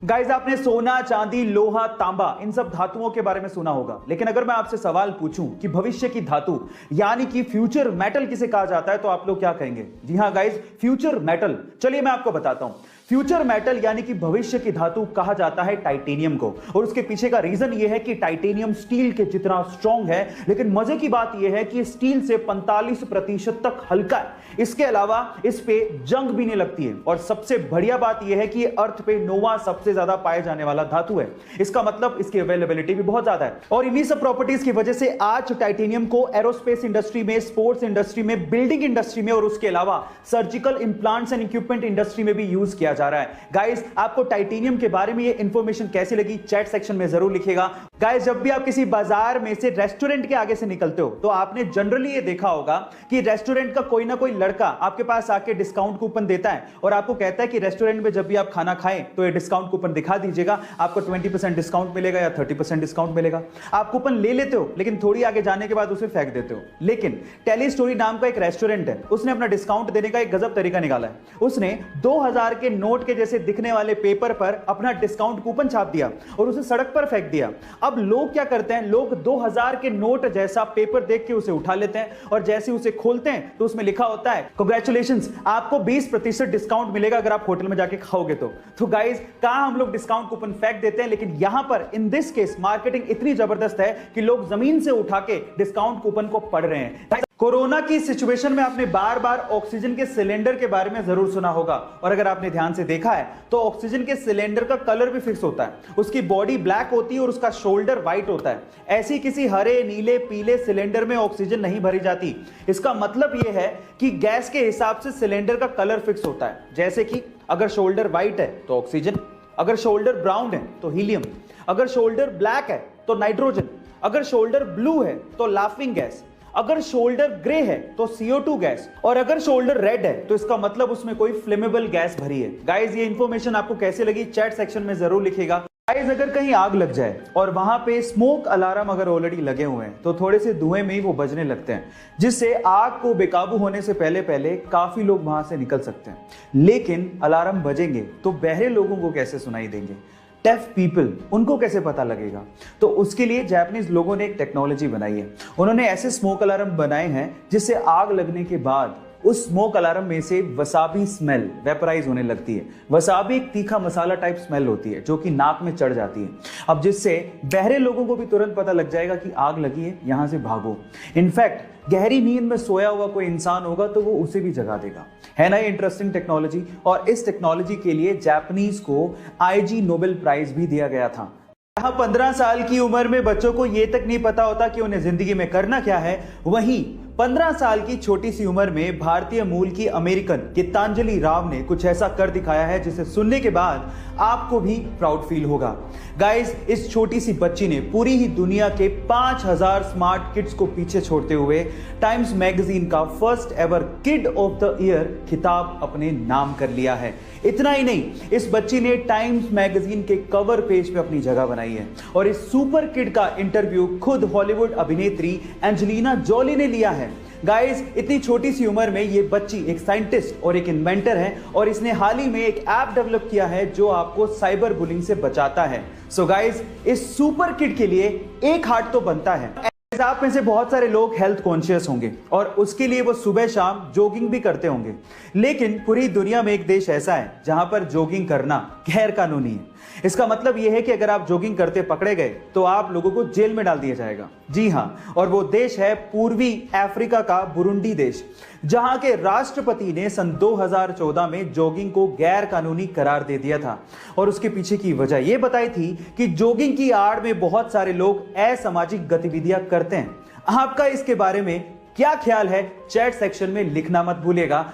Guys, आपने सोना, चांदी, लोहा, तांबा इन सब धातुओं के बारे में सुना होगा, लेकिन अगर मैं आपसे सवाल पूछूं कि भविष्य की धातु यानी कि फ्यूचर मेटल किसे कहा जाता है, तो आप लोग क्या कहेंगे? जी हां गाइस, फ्यूचर मेटल। चलिए मैं आपको बताता हूं। फ्यूचर मेटल यानी कि भविष्य की धातु कहा जाता है टाइटेनियम को, और उसके पीछे का रीजन यह है कि टाइटेनियम स्टील के जितना स्ट्रॉन्ग है, लेकिन मजे की बात यह है कि स्टील से 45% तक हल्का है। इसके अलावा इस पे जंग भी नहीं लगती है, और सबसे बढ़िया बात यह है कि अर्थ पे नोवा सबसे ज्यादा पाए जाने वाला धातु है। इसका मतलब इसकी अवेलेबिलिटी भी बहुत ज्यादा है, और इन्हीं सब प्रॉपर्टीज की वजह से आज टाइटेनियम को एरोस्पेस इंडस्ट्री में, स्पोर्ट्स इंडस्ट्री में, बिल्डिंग इंडस्ट्री में, और उसके अलावा surgical implants and equipment industry में भी यूज किया जा रहा है। गाइस, आपको टाइटेनियम के बारे में ये इंफॉर्मेशन कैसी लगी चैट सेक्शन में जरूर लिखिएगा। गाइस, जब भी आप किसी बाजार में से, रेस्टोरेंट के आगे से निकलते हो, तो आपने जनरली ये देखा होगा कि रेस्टोरेंट का कोई ना कोई लड़का आपके पास आके डिस्काउंट कूपन देता है और आपको कहता है कि रेस्टोरेंट में जब भी आप खाना खाएं तो ये डिस्काउंट कूपन दिखा दीजिएगा, आपको 20% डिस्काउंट मिलेगा या 30% डिस्काउंट मिलेगा। आप कूपन ले लेते हो, लेकिन थोड़ी आगे जाने के बाद उसे फेंक देते हो। लेकिन टेली स्टोरी नाम का एक रेस्टोरेंट है, उसने अपना डिस्काउंट देने का एक गजब तरीका निकाला है। उसने 2000 के नोट के जैसे दिखने वाले पेपर पर अपना डिस्काउंट कूपन छाप दिया और उसे सड़क पर फेंक दिया। अब लोग क्या करते हैं, लोग 2000 के नोट जैसा पेपर देख के उसे उठा लेते हैं, और जैसे उसे खोलते हैं तो उसमें लिखा होता है, कांग्रेचुलेशंस, आपको 20% डिस्काउंट मिलेगा अगर आप होटल में जाके खाओगे तो गाइस, कहां हम लोग डिस्काउंट कूपन फेंक देते हैं, लेकिन यहां पर इन दिस केस मार्केटिंग इतनी जबरदस्त है कि लोग जमीन से उठा के डिस्काउंट कूपन को पढ़ रहे हैं। कोरोना की सिचुएशन में आपने बार बार ऑक्सीजन के सिलेंडर के बारे में जरूर सुना होगा, और अगर आपने ध्यान से देखा है तो ऑक्सीजन के सिलेंडर का कलर भी फिक्स होता है। उसकी बॉडी ब्लैक होती है और उसका शोल्डर व्हाइट होता है। ऐसी किसी हरे, नीले, पीले सिलेंडर में ऑक्सीजन नहीं भरी जाती। इसका मतलब यह है कि गैस के हिसाब से सिलेंडर का कलर फिक्स होता है। जैसे कि अगर शोल्डर व्हाइट है तो ऑक्सीजन, अगर शोल्डर ब्राउन है तो हीलियम, अगर शोल्डर ब्लैक है तो नाइट्रोजन, अगर शोल्डर ब्लू है तो लाफिंग गैस, अगर शोल्डर ग्रे है तो CO2 गैस, और अगर शोल्डर रेड है तो इसका मतलब उसमें कोई फ्लेमेबल गैस भरी है। गाइस, ये इंफॉर्मेशन आपको कैसे लगी चैट सेक्शन में जरूर लिखिएगा। गाइस, अगर कहीं आग लग जाए और वहां पे स्मोक अलार्म अगर ऑलरेडी लगे हुए हैं तो थोड़े से धुएं में ही वो बजने लगते हैं, जिससे आग को बेकाबू होने से पहले पहले काफी लोग वहां से निकल सकते हैं। लेकिन अलार्म बजेंगे तो बहरे लोगों को कैसे सुनाई देंगे? डेफ पीपल, उनको कैसे पता लगेगा? तो उसके लिए जापानीज लोगों ने एक टेक्नोलॉजी बनाई है। उन्होंने ऐसे स्मोक अलार्म बनाए हैं जिससे आग लगने के बाद उस स्मोक अलार्म में से वसाबी स्मेल वेपराइज होने लगती है। वसाबी एक तीखा मसाला टाइप स्मेल होती है जो कि नाक में चढ़ जाती है। अब जिससे बहरे लोगों को भी तुरंत पता लग जाएगा कि आग लगी है, यहां से भागो। इनफैक्ट गहरी नींद में सोया हुआ कोई इंसान होगा तो वो उसे भी जगा देगा। है ना ये इंटरेस्टिंग टेक्नोलॉजी? और इस टेक्नोलॉजी के लिए जापानीज को IG नोबेल प्राइज भी दिया गया था। यहाँ 15 साल की उम्र में बच्चों को यह तक नहीं पता होता कि उन्हें जिंदगी में करना क्या है, वहीं 15 साल की छोटी सी उम्र में भारतीय मूल की अमेरिकन गीतांजलि राव ने कुछ ऐसा कर दिखाया है जिसे सुनने के बाद आपको भी प्राउड फील होगा। गाइस, इस छोटी सी बच्ची ने पूरी ही दुनिया के 5000 स्मार्ट किड्स को पीछे छोड़ते हुए टाइम्स मैगजीन का first ever kid of the year खिताब अपने नाम कर लिया है। इतना ही नहीं, इस बच्ची ने टाइम्स मैगजीन के कवर पेज पे अपनी जगह बनाई है, और इस सुपर किड का इंटरव्यू खुद हॉलीवुड अभिनेत्री एंजेलिना जोली ने लिया है। गाइस, इतनी छोटी सी उम्र में ये बच्ची एक साइंटिस्ट और एक इन्वेंटर है, और इसने हाल ही में एक ऐप डेवलप किया है जो आपको साइबर बुलिंग से बचाता है। सो गाइस, इस सुपर किड के लिए एक हार्ट तो बनता है। आप में से बहुत सारे लोग हेल्थ कॉन्शियस होंगे और उसके लिए वो सुबह शाम जॉगिंग भी करते होंगे, लेकिन पूरी दुनिया में एक देश ऐसा है जहां पर जॉगिंग करना गैर कानूनी है। इसका मतलब यह है कि अगर आप जॉगिंग करते पकड़े गए तो आप लोगों को जेल में डाल दिया जाएगा। जी हां, और वो देश है पूर्वी अफ्रीका का बुरुंडी देश, जहां के राष्ट्रपति ने सन 2014 में जॉगिंग को गैर कानूनी करार दे दिया था, और उसके पीछे की वजह यह बताई थी कि जॉगिंग की आड़ में बहुत सारे लोग असामाजिक गतिविधियां करते हैं। आपका इसके बारे में क्या ख्याल है चैट सेक्शन में लिखना मत भूलिएगा।